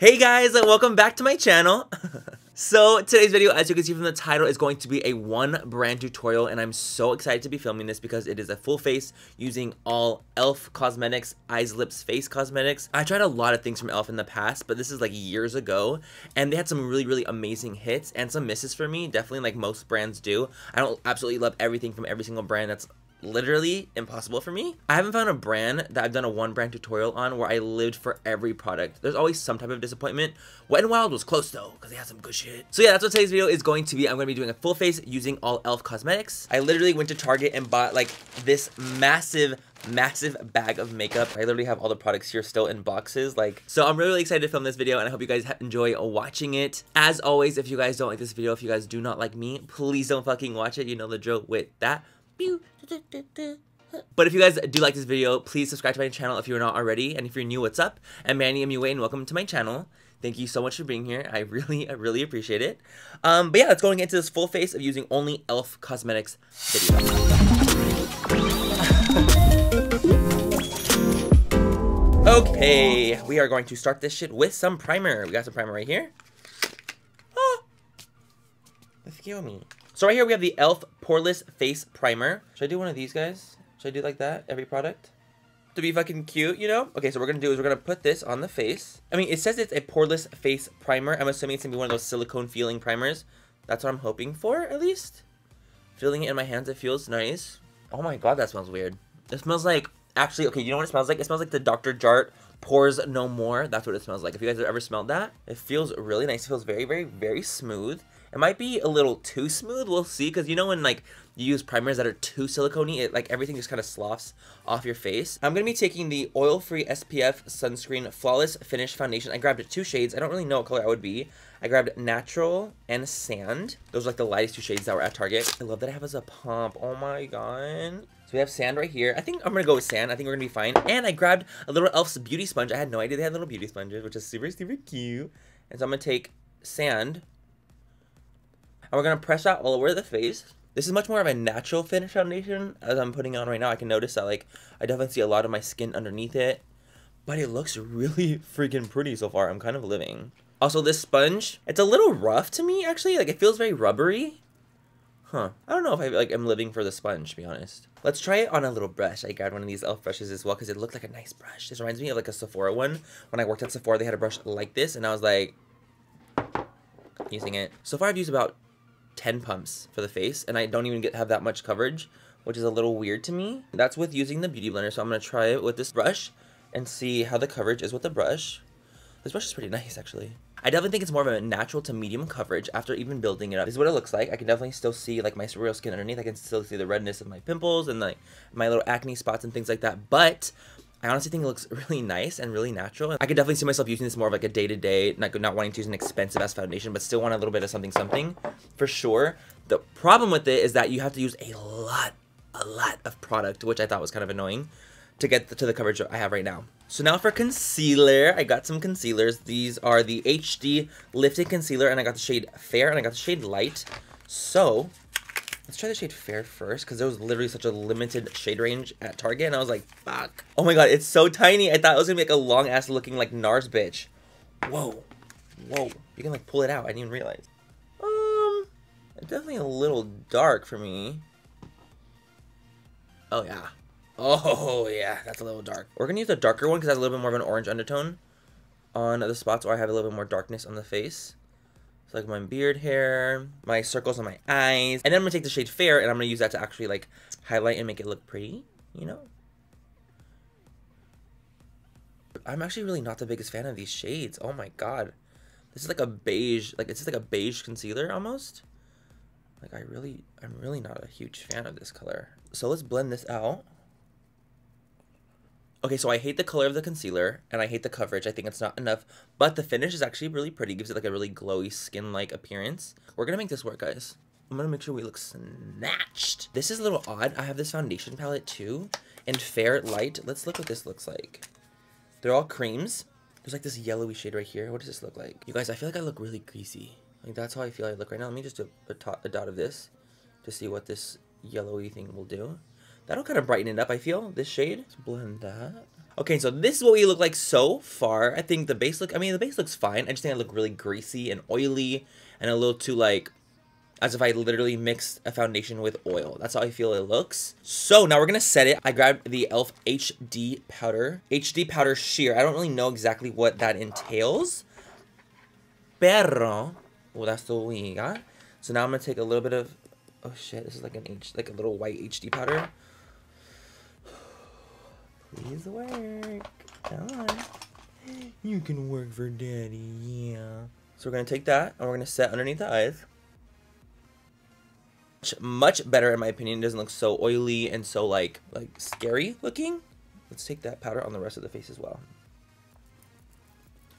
Hey guys, and welcome back to my channel. So today's video, as you can see from the title, is going to be a one brand tutorial, and I'm so excited to be filming this because it is a full face using all e.l.f. cosmetics, eyes, lips, face cosmetics. I tried a lot of things from e.l.f. in the past, but this is like years ago, and they had some really amazing hits and some misses for me, definitely like most brands do. I don't absolutely love everything from every single brand. That's literally impossible for me. I haven't found a brand that I've done a one brand tutorial on where I lived for every product. There's always some type of disappointment. Wet n Wild was close though, because they had some good shit. So yeah, that's what today's video is going to be. I'm going to be doing a full face using all e.l.f. cosmetics. I literally went to Target and bought like this massive bag of makeup. I literally have all the products here still in boxes. So I'm really excited to film this video, and I hope you guys enjoy watching it. As always, if you guys don't like this video, if you guys do not like me, please don't fucking watch it. You know the drill with that. But if you guys do like this video, please subscribe to my channel if you're not already. And if you're new, what's up? I'm Manny MUA, and welcome to my channel. Thank you so much for being here. I really appreciate it. But yeah, let's go and get into this full face of using only e.l.f. cosmetics video. Okay, we are going to start this shit with some primer. We got some primer right here. Oh, let's kill me. So right here we have the e.l.f. Poreless Face Primer. Should I do one of these guys? Should I do like that, every product? To be fucking cute, you know? Okay, so what we're gonna do is we're gonna put this on the face. I mean, it says it's a poreless face primer. I'm assuming it's gonna be one of those silicone feeling primers. That's what I'm hoping for, at least. Feeling it in my hands, it feels nice. Oh my god, that smells weird. It smells like, actually, okay, you know what it smells like? It smells like the Dr. Jart Pores No More. That's what it smells like. If you guys have ever smelled that, it feels really nice. It feels very smooth. It might be a little too smooth, we'll see, because you know when like you use primers that are too silicone-y, it like everything just kind of sloughs off your face. I'm going to be taking the oil-free SPF Sunscreen Flawless Finish Foundation. I grabbed 2 shades. I don't really know what color I would be. I grabbed Natural and Sand. Those are like the lightest 2 shades that were at Target. I love that I have as a pump. Oh my god. So we have Sand right here. I think I'm going to go with Sand. I think we're going to be fine. And I grabbed a little e.l.f.'s beauty sponge. I had no idea they had little beauty sponges, which is super cute. And so I'm going to take Sand, and we're going to press that all over the face. This is much more of a natural finish foundation as I'm putting on right now. I can notice that like I definitely see a lot of my skin underneath it, but it looks really freaking pretty so far. I'm kind of living. Also, this sponge, it's a little rough to me actually. Like it feels very rubbery. I don't know if I like am living for the sponge, to be honest. Let's try it on a little brush. I grabbed one of these e.l.f. brushes as well because it looked like a nice brush. This reminds me of like a Sephora one. When I worked at Sephora, they had a brush like this, and I was like using it. So far, I've used about 10 pumps for the face, and I don't even have that much coverage, which is a little weird to me. That's with using the beauty blender, so I'm going to try it with this brush and see how the coverage is with the brush. This brush is pretty nice, actually. I definitely think it's more of a natural to medium coverage after even building it up. This is what it looks like. I can definitely still see like my real skin underneath. I can still see the redness of my pimples and like my little acne spots and things like that, but I honestly think it looks really nice and really natural. I could definitely see myself using this more of like a day-to-day, not wanting to use an expensive-ass foundation, but still want a little bit of something for sure. The problem with it is that you have to use a lot of product, which I thought was kind of annoying, to get to the coverage I have right now. So now for concealer, I got some concealers. These are the HD Lifted Concealer, and I got the shade Fair, and I got the shade Light. So let's try the shade Fair first, because there was literally such a limited shade range at Target, and I was like, fuck. Oh my god, it's so tiny. I thought it was going to be like a long-ass looking like NARS bitch. Whoa. You can like pull it out. I didn't even realize. It's definitely a little dark for me. Oh yeah, that's a little dark. We're going to use a darker one because it has a little bit more of an orange undertone on the spots where I have a little bit more darkness on the face. Like my beard hair, my circles on my eyes. And then I'm going to take the shade Fair, and I'm going to use that to actually like highlight and make it look pretty, you know? I'm actually really not the biggest fan of these shades. Oh my god. This is like a beige, like it's just like a beige concealer almost. Like I'm really not a huge fan of this color. So let's blend this out. Okay, so I hate the color of the concealer, and I hate the coverage. I think it's not enough, but the finish is actually really pretty. It gives it like a really glowy skin-like appearance. We're gonna make this work, guys. I'm gonna make sure we look snatched. This is a little odd. I have this foundation palette too, in Fair Light. Let's look what this looks like. They're all creams. There's like this yellowy shade right here. What does this look like? You guys, I feel like I look really greasy. Like that's how I feel I look right now. Let me just do a dot of this to see what this yellowy thing will do. That'll kind of brighten it up, I feel, this shade. Let's blend that. Okay, so this is what we look like so far. I think the base look, I mean, the base looks fine. I just think I look really greasy and oily and a little too like, as if I literally mixed a foundation with oil. That's how I feel it looks. So now we're gonna set it. I grabbed the e.l.f. HD powder. HD powder sheer. I don't really know exactly what that entails. Pero, well, that's what we got. So now I'm gonna take a little bit of, oh shit, this is like like a little white HD powder. Please work. Come on. You can work for daddy, yeah. So we're gonna take that and we're gonna set underneath the eyes. Much better in my opinion. It doesn't look so oily and so like scary looking. Let's take that powder on the rest of the face as well.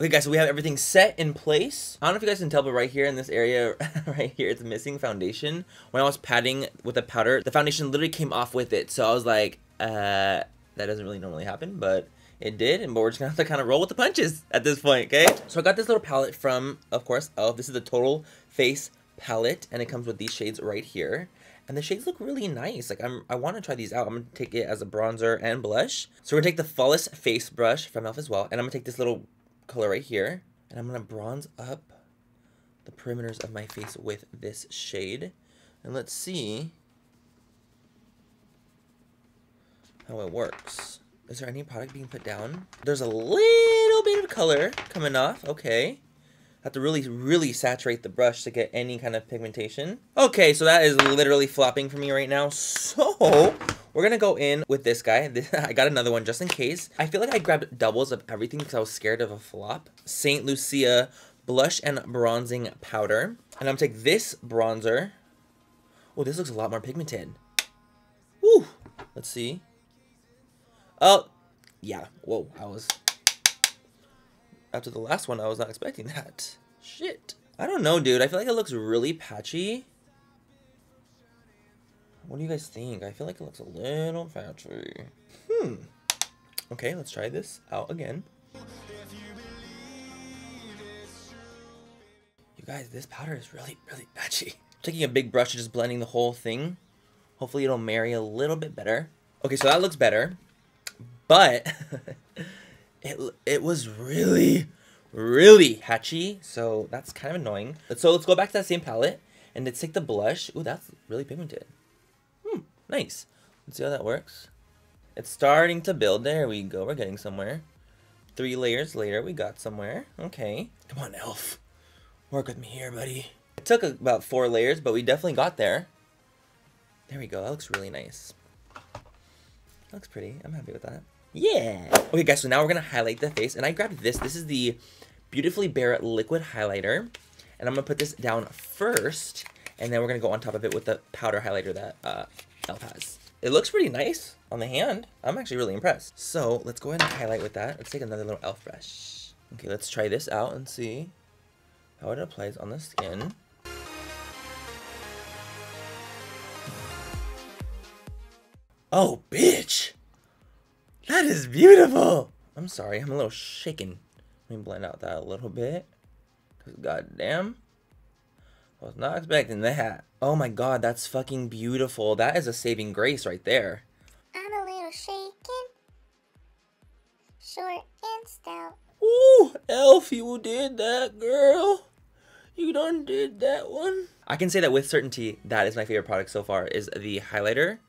Okay guys, so we have everything set in place. I don't know if you guys can tell, but right here in this area, right here, it's missing foundation. When I was patting with the powder, the foundation literally came off with it. So I was like, that doesn't really normally happen, but it did. And we're just gonna have to kind of roll with the punches at this point, okay? So I got this little palette from, of course, e.l.f. This is the Total Face palette, and it comes with these shades right here. And the shades look really nice. Like I want to try these out. I'm gonna take it as a bronzer and blush. So we're gonna take the Flawless Face brush from e.l.f. as well, and I'm gonna take this little color right here, and I'm gonna bronze up the perimeters of my face with this shade. And let's see how it works. Is there any product being put down? There's a little bit of color coming off. Okay. Have to really saturate the brush to get any kind of pigmentation. Okay, so that is literally flopping for me right now. So we're gonna go in with this guy. I got another one just in case. I feel like I grabbed doubles of everything because I was scared of a flop. Saint Lucia blush and bronzing powder. And I'm gonna take this bronzer. Oh, this looks a lot more pigmented. Woo! Let's see. Oh, yeah. Whoa, after the last one, I was not expecting that. Shit. I don't know, dude. I feel like it looks really patchy. What do you guys think? I feel like it looks a little patchy. Okay, let's try this out again. You guys, this powder is really patchy. Taking a big brush and just blending the whole thing. Hopefully it'll marry a little bit better. Okay, so that looks better. But it was really patchy, so that's kind of annoying. So let's go back to that same palette and let's take the blush. Ooh, that's really pigmented. Nice. Let's see how that works. It's starting to build. There we go. We're getting somewhere. 3 layers later, we got somewhere. Okay. Come on, e.l.f. Work with me here, buddy. It took about 4 layers, but we definitely got there. There we go. That looks really nice. That looks pretty. I'm happy with that. Yeah. Okay, guys, so now we're going to highlight the face. And I grabbed this. This is the Beautifully Bare Liquid Highlighter. And I'm going to put this down first. And then we're going to go on top of it with the powder highlighter that e.l.f. has. It looks pretty nice on the hand. I'm actually really impressed. So let's go ahead and highlight with that. Let's take another little e.l.f. brush. Okay, let's try this out and see how it applies on the skin. Oh, bitch. That is beautiful. I'm sorry, I'm a little shaken. Let me blend out that a little bit. Cause goddamn, I was not expecting that. Oh my god, that's fucking beautiful. That is a saving grace right there. I'm a little shaken, short and stout. Ooh, e.l.f., you did that, girl. You done did that one. I can say that with certainty, that is my favorite product so far, is the highlighter.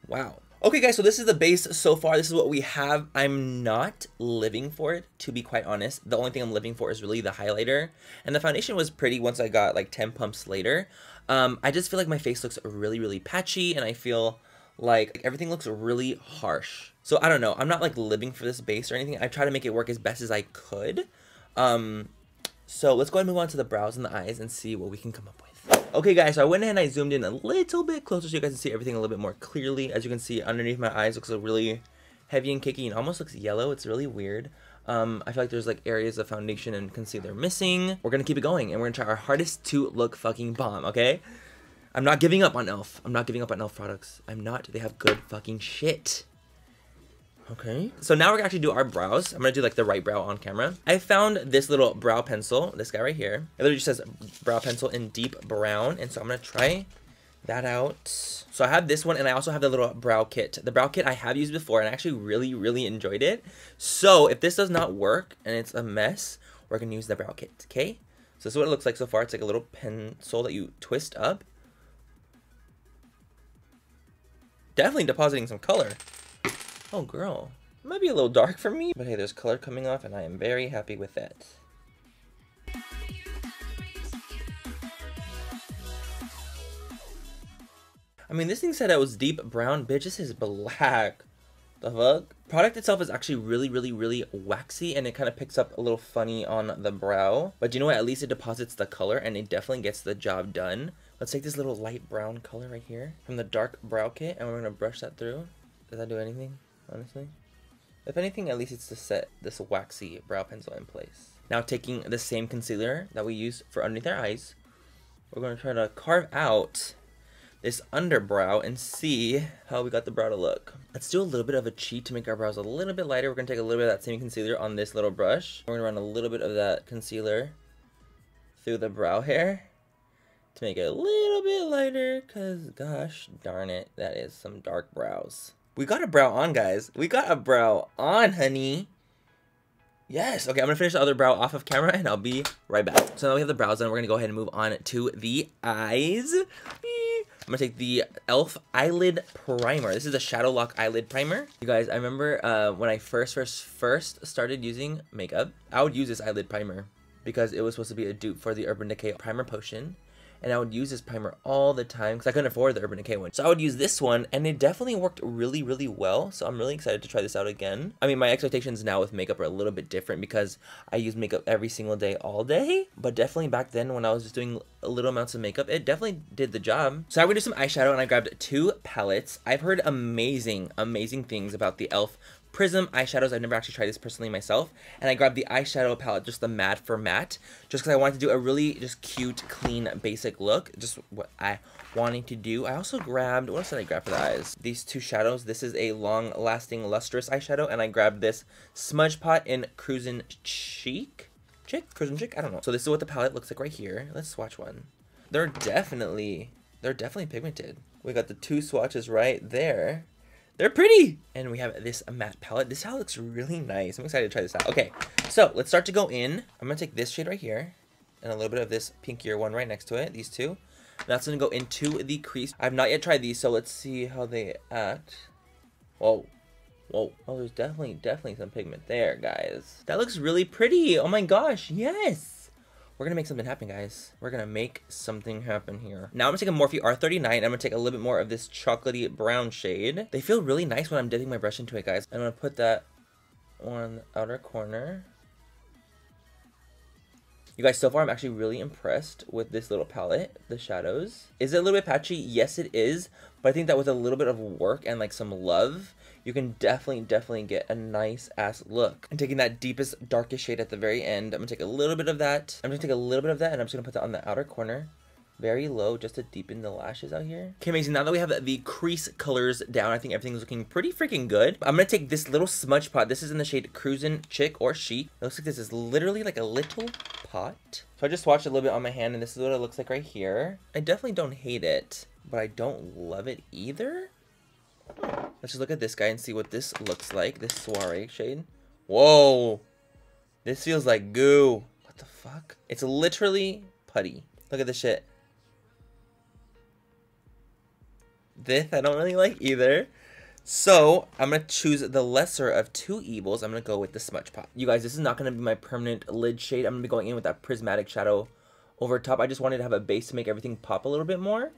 Wow. Okay, guys, so this is the base so far. This is what we have. I'm not living for it, to be quite honest. The only thing I'm living for is really the highlighter. And the foundation was pretty once I got like 10 pumps later. I just feel like my face looks really patchy, and I feel like everything looks really harsh. So I don't know. I'm not like living for this base or anything. I try to make it work as best as I could. So let's go ahead and move on to the brows and the eyes and see what we can come up with. Okay guys, so I went ahead and I zoomed in a little bit closer so you guys can see everything a little bit more clearly. As you can see, underneath my eyes looks really heavy and cakey and almost looks yellow. It's really weird. I feel like there's like areas of foundation and concealer missing. We're gonna keep it going and we're gonna try our hardest to look fucking bomb, okay? I'm not giving up on e.l.f. I'm not giving up on e.l.f. products. I'm not. They have good fucking shit. Okay, so now we're gonna actually do our brows. I'm gonna do like the right brow on camera. I found this little brow pencil, this guy right here. It literally just says brow pencil in deep brown, and so I'm gonna try that out. So I have this one, and I also have the little brow kit. The brow kit I have used before, and I actually really enjoyed it. So if this does not work and it's a mess, we're gonna use the brow kit, okay? So this is what it looks like so far. It's like a little pencil that you twist up. Definitely depositing some color. Oh girl, it might be a little dark for me, but hey, there's color coming off, and I am very happy with that. I mean, this thing said it was deep brown, bitch. This is black. The fuck? Product itself is actually really waxy, and it kind of picks up a little funny on the brow. But you know what? At least it deposits the color, and it definitely gets the job done. Let's take this little light brown color right here from the dark brow kit, and we're gonna brush that through. Does that do anything, honestly? If anything, at least it's to set this waxy brow pencil in place. Now taking the same concealer that we used for underneath our eyes, we're gonna try to carve out this underbrow and see how we got the brow to look. Let's do a little bit of a cheat to make our brows a little bit lighter. We're gonna take a little bit of that same concealer on this little brush. We're gonna run a little bit of that concealer through the brow hair to make it a little bit lighter, cause gosh darn it, that is some dark brows. We got a brow on, guys. We got a brow on, honey. Yes. Okay, I'm gonna finish the other brow off of camera, and I'll be right back. So now we have the brows done. We're gonna go ahead and move on to the eyes. I'm gonna take the e.l.f. Eyelid Primer. This is a Shadow Lock Eyelid Primer. You guys, I remember when I first started using makeup, I would use this eyelid primer because it was supposed to be a dupe for the Urban Decay Primer Potion. And I would use this primer all the time because I couldn't afford the Urban Decay one. So I would use this one, and it definitely worked really well. So I'm really excited to try this out again. I mean, my expectations now with makeup are a little bit different because I use makeup every single day, all day. But definitely back then when I was just doing little amounts of makeup, it definitely did the job. So I would do some eyeshadow, and I grabbed 2 palettes. I've heard amazing things about the e.l.f. Prism eyeshadows. I've never actually tried this personally myself, and I grabbed the eyeshadow palette, just the matte for matte, just because I wanted to do a really just cute, clean, basic look, just what I wanted to do. I also grabbed, what else did I grab for the eyes? These 2 shadows. This is a long-lasting, lustrous eyeshadow, and I grabbed this Smudge Pot in Cruisin' Chic? Cruisin' Chic? I don't know. So this is what the palette looks like right here. Let's swatch one. They're definitely pigmented. We got the 2 swatches right there. They're pretty! And we have this matte palette. This palette looks really nice. I'm excited to try this out. Okay, so let's start to go in. I'm going to take this shade right here and a little bit of this pinkier one right next to it, these 2. That's going to go into the crease. I've not yet tried these, so let's see how they act. Whoa. Oh, there's definitely some pigment there, guys. That looks really pretty. Oh my gosh, yes! We're gonna make something happen, guys. We're gonna make something happen here. Now I'm gonna take a Morphe R39. I'm gonna take a little bit more of this chocolatey brown shade. They feel really nice when I'm dipping my brush into it, guys. I'm gonna put that on the outer corner. You guys, so far I'm actually really impressed with this little palette, the shadows. Is it a little bit patchy? Yes, it is. But I think that with a little bit of work and like some love, you can definitely get a nice ass look. I'm taking that deepest, darkest shade at the very end. I'm gonna take a little bit of that. And I'm just gonna put that on the outer corner. Very low, just to deepen the lashes out here. Okay, amazing. Now that we have the crease colors down, I think everything's looking pretty freaking good. I'm gonna take this little smudge pot. This is in the shade Cruisin' Chic or Chic. It looks like this is literally like a little pot. So I just swatched a little bit on my hand, and this is what it looks like right here. I definitely don't hate it, but I don't love it either. Let's just look at this guy and see what this looks like. This soiree shade. Whoa. This feels like goo. What the fuck? It's literally putty. Look at this shit. This I don't really like either. So I'm going to choose the lesser of 2 evils. I'm going to go with the smudge pot. You guys, this is not going to be my permanent lid shade. I'm going to be going in with that prismatic shadow over top. I just wanted to have a base to make everything pop a little bit more.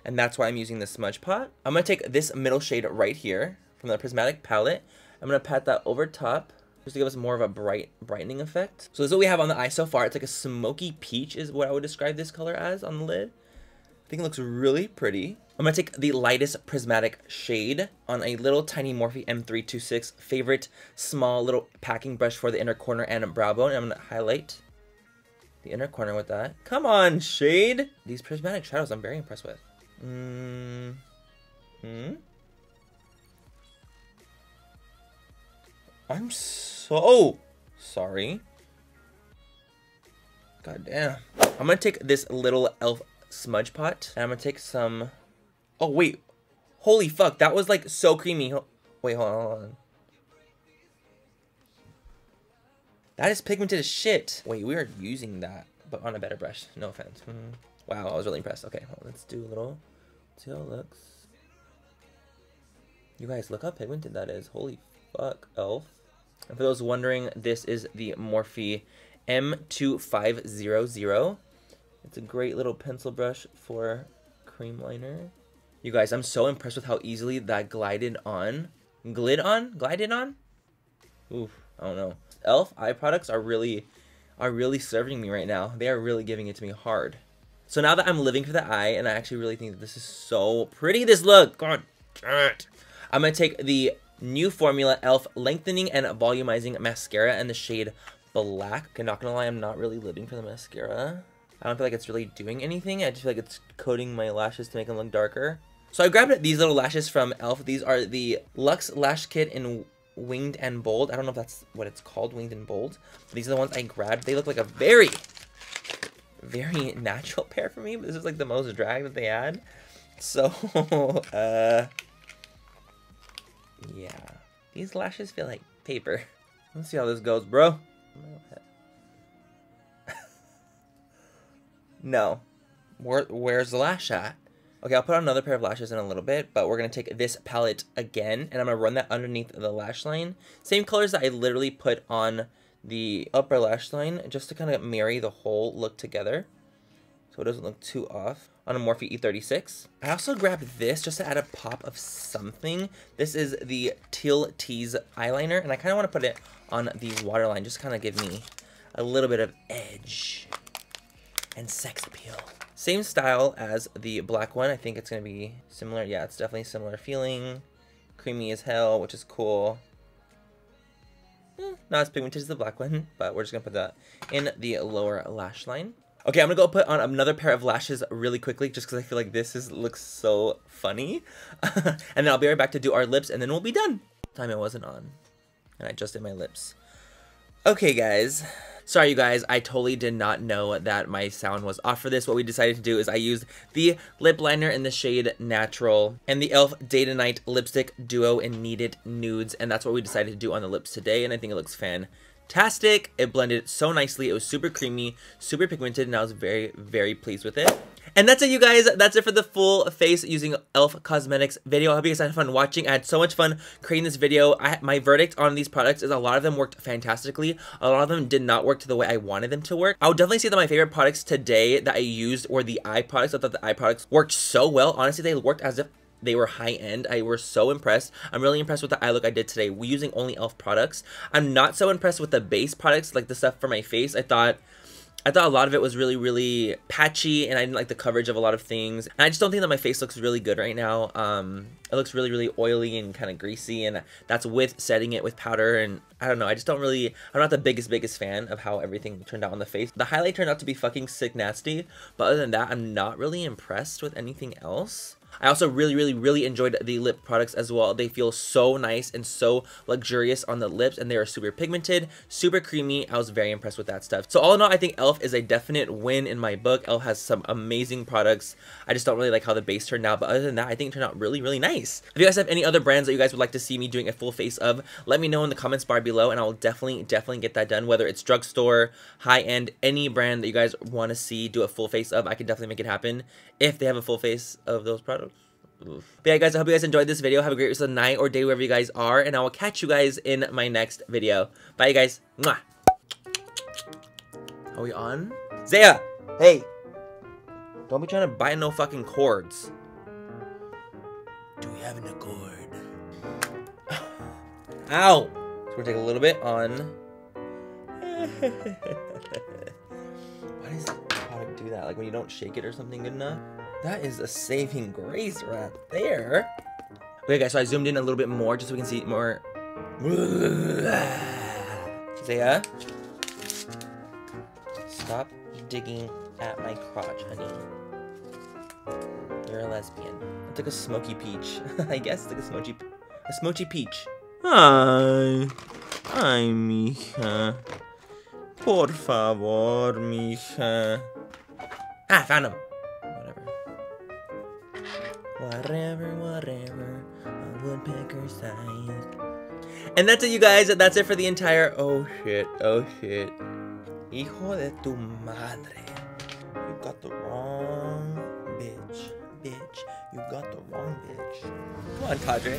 And that's why I'm using the smudge pot. I'm going to take this middle shade right here from the prismatic palette. I'm going to pat that over top just to give us more of a brightening effect. So this is what we have on the eye so far. It's like a smoky peach is what I would describe this color as on the lid. I think it looks really pretty. I'm going to take the lightest prismatic shade on a little tiny Morphe M326 favorite small little packing brush for the inner corner and brow bone. And I'm going to highlight the inner corner with that. Come on, shade! These prismatic shadows I'm very impressed with. I'm so sorry. God damn. I'm going to take this little e.l.f. smudge pot, and I'm going to take some Oh, wait. Holy fuck. That was like so creamy. Wait, hold on. That is pigmented as shit. Wait, we are using that, but on a better brush. No offense. Wow, I was really impressed. Okay, well, let's do a little. See how it looks. You guys, look how pigmented that is. Holy fuck, elf. And for those wondering, this is the Morphe M2500. It's a great little pencil brush for cream liner. You guys, I'm so impressed with how easily that glided on. Glided on? Oof, I don't know. Elf eye products are really serving me right now. They are really giving it to me hard. So now that I'm living for the eye, and I actually really think that this is so pretty, this look. God damn it. I'm going to take the new formula Elf Lengthening and Volumizing Mascara in the shade Black. Okay, not going to lie, I'm not really living for the mascara. I don't feel like it's really doing anything. I just feel like it's coating my lashes to make them look darker. So I grabbed these little lashes from Elf. These are the Luxe Lash Kit in Winged and Bold. I don't know if that's what it's called, Winged and Bold. But these are the ones I grabbed. They look like a very natural pair for me. But this is like the most drag that they had. So, yeah. These lashes feel like paper. Let's see how this goes, bro. No. Where's the lash at? Okay, I'll put on another pair of lashes in a little bit, but we're going to take this palette again, and I'm going to run that underneath the lash line. Same colors that I literally put on the upper lash line, just to kind of marry the whole look together, so it doesn't look too off, on a Morphe E36. I also grabbed this just to add a pop of something. This is the Teal Tease eyeliner, and I kind of want to put it on the waterline, just to kind of give me a little bit of edge and sex appeal. Same style as the black one. I think it's going to be similar. Yeah, it's definitely similar feeling. Creamy as hell, which is cool. Not as pigmented as the black one, but we're just going to put that in the lower lash line. Okay, I'm going to go put on another pair of lashes really quickly, just because I feel like this looks so funny. And then I'll be right back to do our lips, and then we'll be done. Time it wasn't on, and I just did my lips. Okay, guys. Sorry, you guys, I totally did not know that my sound was off for this. What we decided to do is I used the lip liner in the shade Natural and the e.l.f. Day to Night Lipstick Duo in Kneaded Nudes, and that's what we decided to do on the lips today, and I think it looks fantastic. It blended so nicely. It was super creamy, super pigmented, and I was very, very pleased with it. And that's it, you guys. That's it for the full face using e.l.f. Cosmetics video. I hope you guys had fun watching. I had so much fun creating this video. My verdict on these products is a lot of them worked fantastically. A lot of them did not work to the way I wanted them to work. I would definitely say that my favorite products today that I used were the eye products. I thought the eye products worked so well. Honestly, they worked as if they were high-end. I was so impressed. I'm really impressed with the eye look I did today using only e.l.f. products. I'm not so impressed with the base products, like the stuff for my face. I thought a lot of it was really patchy, and I didn't like the coverage of a lot of things. And I just don't think that my face looks really good right now. It looks really oily and kind of greasy, and that's with setting it with powder. And I don't know, I'm not the biggest fan of how everything turned out on the face. The highlight turned out to be fucking sick nasty, but other than that, I'm not really impressed with anything else. I also really enjoyed the lip products as well. They feel so nice and so luxurious on the lips, and they are super pigmented, super creamy. I was very impressed with that stuff. So all in all, I think e.l.f. is a definite win in my book. e.l.f. has some amazing products. I just don't really like how the base turned out, but other than that, I think it turned out really nice. If you guys have any other brands that you guys would like to see me doing a full face of, let me know in the comments bar below, and I will definitely get that done. Whether it's drugstore, high-end, any brand that you guys want to see do a full face of, I can definitely make it happen if they have a full face of those products. But yeah, guys, I hope you guys enjoyed this video. Have a great rest of the night or day wherever you guys are, and I will catch you guys in my next video. Bye, you guys. Mwah. Are we on? Zaya! Hey! Don't be trying to buy no fucking cords. Do we have an accord? Ow! So we're gonna take a little bit on. Why does the product do that? Like when you don't shake it or something good enough? That is a saving grace right there. Okay, guys, so I zoomed in a little bit more just so we can see more. Zaya, stop digging at my crotch, honey. You're a lesbian. I took a smoky peach. I guess it's like a smoky peach. Hi, mija. Por favor, mija. Ah, found him. Whatever, a woodpecker size. And that's it, you guys. That's it for the entire... Oh, shit. Hijo de tu madre. You got the wrong bitch. You got the wrong bitch. Come on, Cadre.